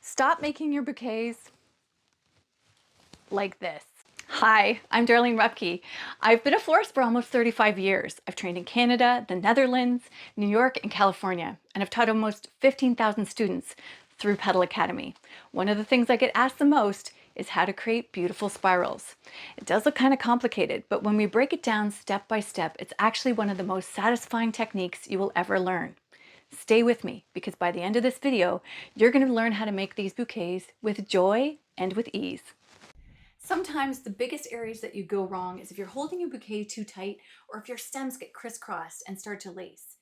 Stop making your bouquets like this. Hi, I'm Darlene Rupke. I've been a florist for almost 35 years. I've trained in Canada, the Netherlands, New York, and California, and I've taught almost 15,000 students through Petal Academy. One of the things I get asked the most is how to create beautiful spirals. It does look kind of complicated, but when we break it down step by step, it's actually one of the most satisfying techniques you will ever learn. Stay with me because by the end of this video, you're going to learn how to make these bouquets with joy and with ease. Sometimes the biggest areas that you go wrong is if you're holding your bouquet too tight or if your stems get crisscrossed and start to lace.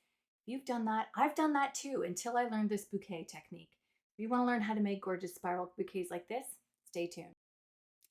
You've done that. I've done that too until I learned this bouquet technique. If you want to learn how to make gorgeous spiral bouquets like this, stay tuned.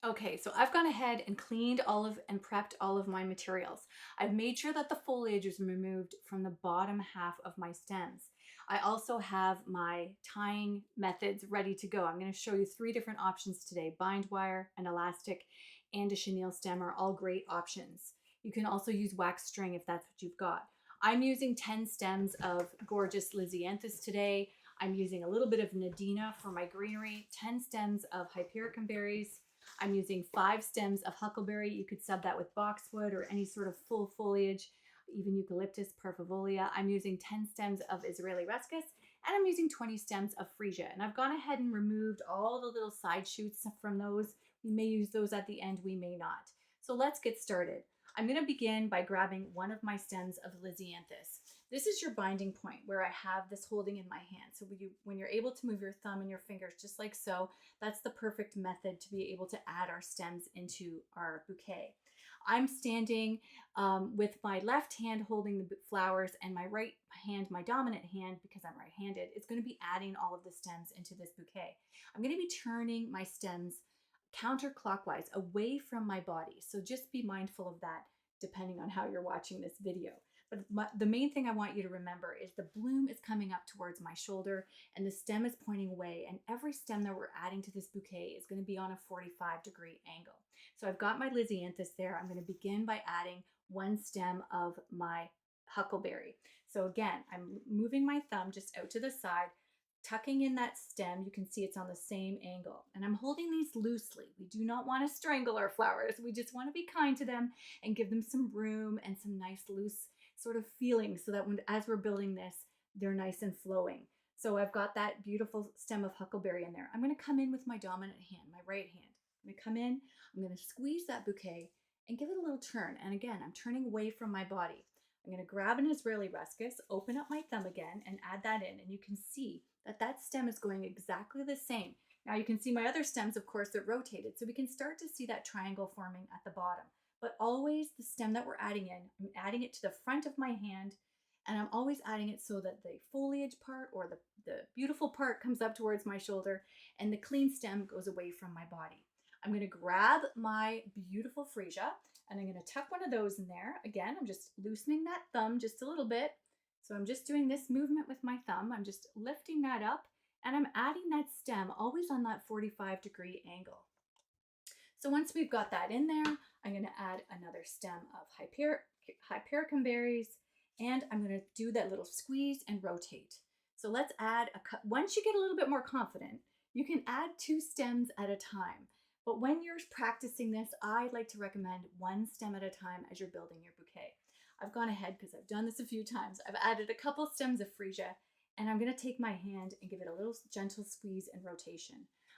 Okay, so I've gone ahead and cleaned and prepped all of my materials. I've made sure that the foliage is removed from the bottom half of my stems. I also have my tying methods ready to go. I'm going to show you 3 different options today. Bind wire, an elastic, and a chenille stem are all great options. You can also use wax string if that's what you've got. I'm using 10 stems of gorgeous Lysianthus today. I'm using a little bit of Nadina for my greenery, 10 stems of Hypericum berries. I'm using 5 stems of huckleberry. You could sub that with boxwood or any sort of full foliage, even eucalyptus parvifolia. I'm using 10 stems of Israeli ruscus, and I'm using 20 stems of freesia. And I've gone ahead and removed all the little side shoots from those. We may use those at the end, we may not. So let's get started. I'm going to begin by grabbing one of my stems of Lysianthus. This is your binding point where I have this holding in my hand. So when you're able to move your thumb and your fingers just like so, that's the perfect method to be able to add our stems into our bouquet. I'm standing with my left hand holding the flowers and my right hand, my dominant hand, because I'm right-handed, is going to be adding all of the stems into this bouquet. I'm going to be turning my stems counterclockwise away from my body. So just be mindful of that depending on how you're watching this video. But the main thing I want you to remember is the bloom is coming up towards my shoulder and the stem is pointing away, and every stem that we're adding to this bouquet is going to be on a 45-degree angle. So I've got my Lysianthus there. I'm going to begin by adding 1 stem of my huckleberry. So again, I'm moving my thumb just out to the side, tucking in that stem. You can see it's on the same angle, and I'm holding these loosely. We do not want to strangle our flowers. We just want to be kind to them and give them some room and some nice loose sort of feeling so that as we're building this, they're nice and flowing. So I've got that beautiful stem of huckleberry in there. I'm going to come in with my dominant hand, my right hand. I'm going to come in, I'm going to squeeze that bouquet and give it a little turn. And again, I'm turning away from my body. I'm going to grab an Israeli ruscus, open up my thumb again, and add that in. And you can see that that stem is going exactly the same. Now you can see my other stems, of course, they're rotated. So we can start to see that triangle forming at the bottom. But always the stem that we're adding in, I'm adding it to the front of my hand, and I'm always adding it so that the foliage part or the beautiful part comes up towards my shoulder and the clean stem goes away from my body. I'm going to grab my beautiful freesia and I'm going to tuck one of those in there. Again, I'm just loosening that thumb just a little bit. So I'm just doing this movement with my thumb. I'm just lifting that up and I'm adding that stem always on that 45-degree angle. So once we've got that in there, I'm going to add another stem of Hypericum berries, and I'm going to do that little squeeze and rotate. So let's add once you get a little bit more confident, you can add 2 stems at a time. But when you're practicing this, I like to recommend 1 stem at a time as you're building your bouquet. I've gone ahead because I've done this a few times. I've added a couple stems of freesia, and I'm going to take my hand and give it a little gentle squeeze and rotation.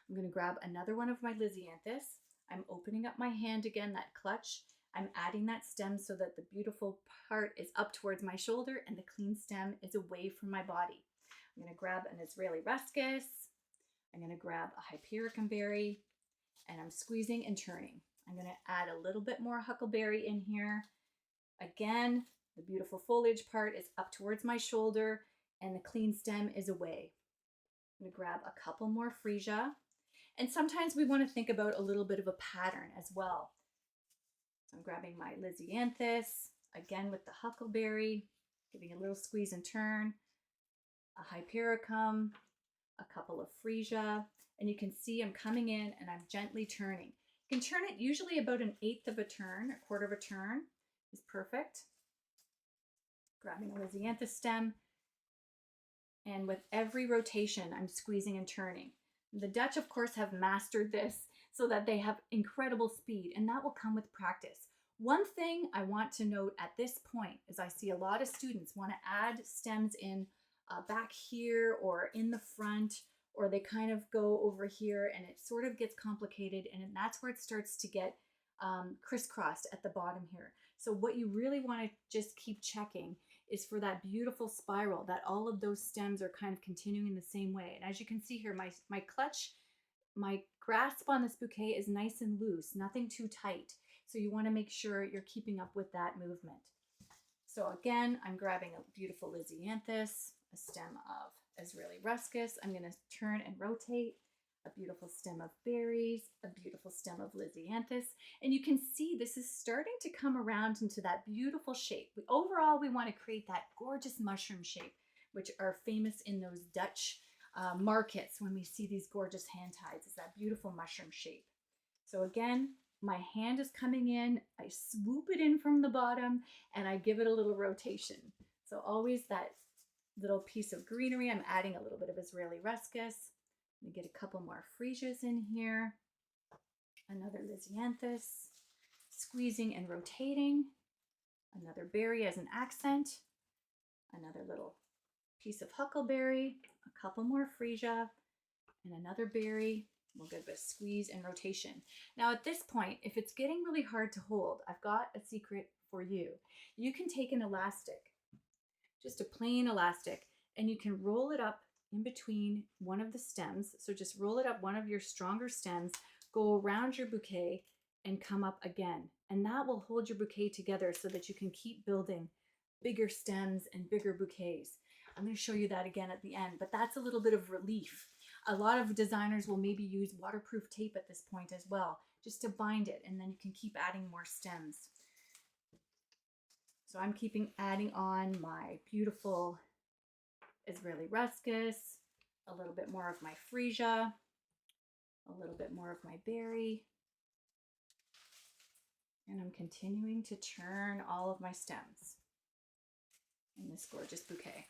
I'm going to grab another one of my Lysianthus. I'm opening up my hand again, that clutch. I'm adding that stem so that the beautiful part is up towards my shoulder and the clean stem is away from my body. I'm going to grab an Israeli ruscus. I'm going to grab a Hypericum berry, and I'm squeezing and turning. I'm going to add a little bit more huckleberry in here. Again, the beautiful foliage part is up towards my shoulder and the clean stem is away. I'm going to grab a couple more freesia. And sometimes we want to think about a little bit of a pattern as well. So I'm grabbing my Lysianthus, again with the huckleberry, giving a little squeeze and turn, a Hypericum, a couple of freesia, and you can see I'm coming in and I'm gently turning. You can turn it usually about 1/8 of a turn, 1/4 of a turn is perfect. Grabbing a Lysianthus stem, and with every rotation, I'm squeezing and turning. The Dutch, of course, have mastered this so that they have incredible speed, and that will come with practice. One thing I want to note at this point is I see a lot of students want to add stems in back here or in the front, or they kind of go over here and it sort of gets complicated, and that's where it starts to get crisscrossed at the bottom here. So what you really want to just keep checking is for that beautiful spiral, that all of those stems are kind of continuing in the same way. And as you can see here, my clutch, my grasp on this bouquet is nice and loose, nothing too tight. So you want to make sure you're keeping up with that movement. So again, I'm grabbing a beautiful Lysianthus, a stem of Israeli ruscus. I'm going to turn and rotate. A beautiful stem of berries, a beautiful stem of Lysianthus. And you can see this is starting to come around into that beautiful shape. Overall, we want to create that gorgeous mushroom shape, which are famous in those Dutch markets when we see these gorgeous hand ties. It's that beautiful mushroom shape. So again, my hand is coming in, I swoop it in from the bottom, and I give it a little rotation. So always that little piece of greenery. I'm adding a little bit of Israeli ruscus. Let me get a couple more freesias in here. Another Lysianthus, squeezing and rotating. Another berry as an accent. Another little piece of huckleberry, a couple more freesia, and another berry. We'll give it a squeeze and rotation. Now at this point, if it's getting really hard to hold, I've got a secret for you. You can take an elastic, just a plain elastic, and you can roll it up in between one of the stems. So just roll it up one of your stronger stems, go around your bouquet and come up again. And that will hold your bouquet together so that you can keep building bigger stems and bigger bouquets. I'm going to show you that again at the end, but that's a little bit of relief. A lot of designers will maybe use waterproof tape at this point as well, just to bind it, and then you can keep adding more stems. So I'm adding on my beautiful Israeli ruscus, a little bit more of my freesia, a little bit more of my berry, and I'm continuing to turn all of my stems in this gorgeous bouquet.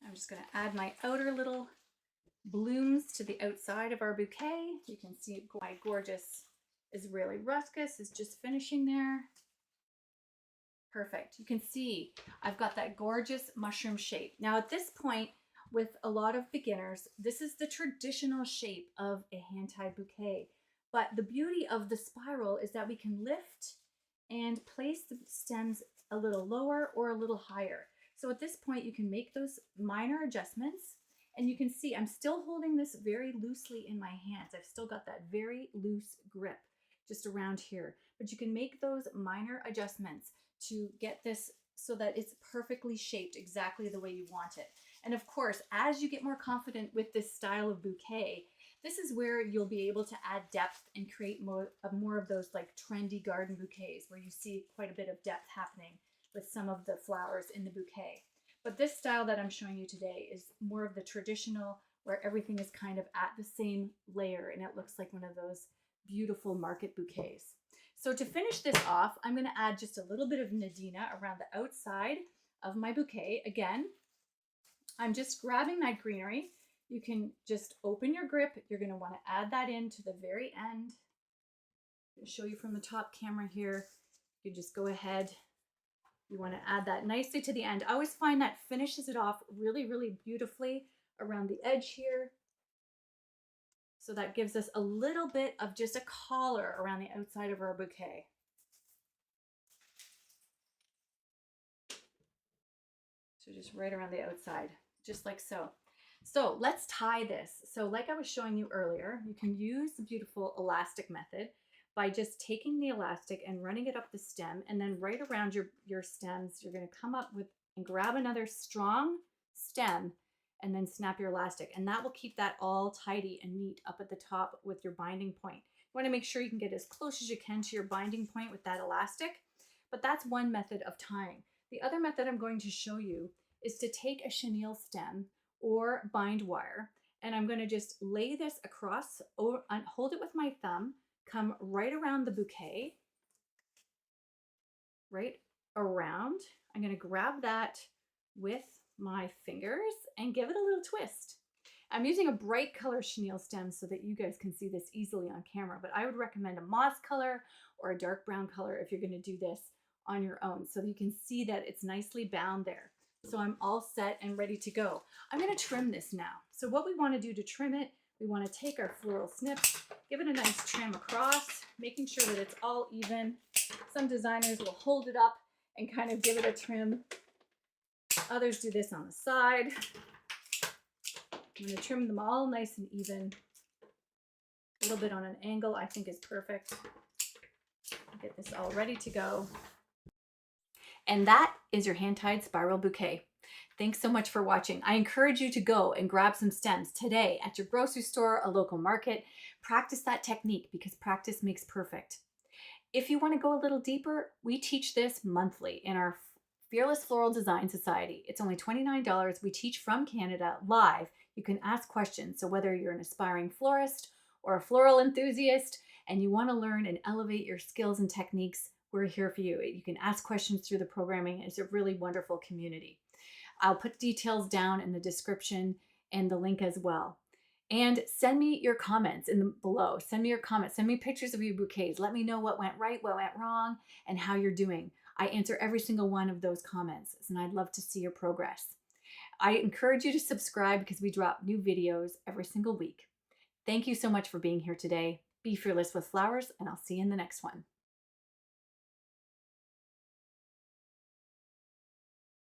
I'm just going to add my outer little blooms to the outside of our bouquet. You can see my gorgeous Israeli ruscus is just finishing there. Perfect. You can see I've got that gorgeous mushroom shape. Now at this point, with a lot of beginners, this is the traditional shape of a hand-tied bouquet. But the beauty of the spiral is that we can lift and place the stems a little lower or a little higher. So at this point, you can make those minor adjustments, and you can see I'm still holding this very loosely in my hands. I've still got that very loose grip just around here, but you can make those minor adjustments to get this so that it's perfectly shaped exactly the way you want it. And of course, as you get more confident with this style of bouquet, this is where you'll be able to add depth and create more of those like trendy garden bouquets where you see quite a bit of depth happening with some of the flowers in the bouquet. But this style that I'm showing you today is more of the traditional where everything is kind of at the same layer and it looks like one of those beautiful market bouquets. So to finish this off, I'm going to add just a little bit of Nadina around the outside of my bouquet. Again, I'm just grabbing that greenery. You can just open your grip. You're going to want to add that in to the very end. I'll show you from the top camera here. You just go ahead. You want to add that nicely to the end. I always find that finishes it off really, really beautifully around the edge here. So that gives us a little bit of just a collar around the outside of our bouquet. So just right around the outside, just like so. So let's tie this. So like I was showing you earlier, you can use the beautiful elastic method by just taking the elastic and running it up the stem, and then right around your stems, you're going to come up with and grab another strong stem and then snap your elastic, and that will keep that all tidy and neat up at the top with your binding point. You want to make sure you can get as close as you can to your binding point with that elastic, but that's one method of tying. The other method I'm going to show you is to take a chenille stem or bind wire, and I'm going to just lay this across, or hold it with my thumb, come right around the bouquet, right around. I'm going to grab that with my fingers and give it a little twist. I'm using a bright color chenille stem so that you guys can see this easily on camera, but I would recommend a moss color or a dark brown color if you're going to do this on your own, so you can see that it's nicely bound there. So I'm all set and ready to go. I'm going to trim this now. So what we want to do to trim it, we want to take our floral snips, give it a nice trim across, making sure that it's all even. Some designers will hold it up and kind of give it a trim. Others do this on the side. I'm going to trim them all nice and even. A little bit on an angle I think is perfect. Get this all ready to go. And that is your hand-tied spiral bouquet. Thanks so much for watching. I encourage you to go and grab some stems today at your grocery store, a local market. Practice that technique because practice makes perfect. If you want to go a little deeper, we teach this monthly in our Fearless Floral Design Society. It's only $29. We teach from Canada live. You can ask questions. So whether you're an aspiring florist or a floral enthusiast and you want to learn and elevate your skills and techniques, we're here for you. You can ask questions through the programming. It's a really wonderful community. I'll put details down in the description and the link as well. And send me your comments below. Send me your comments. Send me pictures of your bouquets. Let me know what went right, what went wrong, and how you're doing. I answer every single one of those comments, and I'd love to see your progress. I encourage you to subscribe because we drop new videos every single week. Thank you so much for being here today. Be fearless with flowers, and I'll see you in the next one.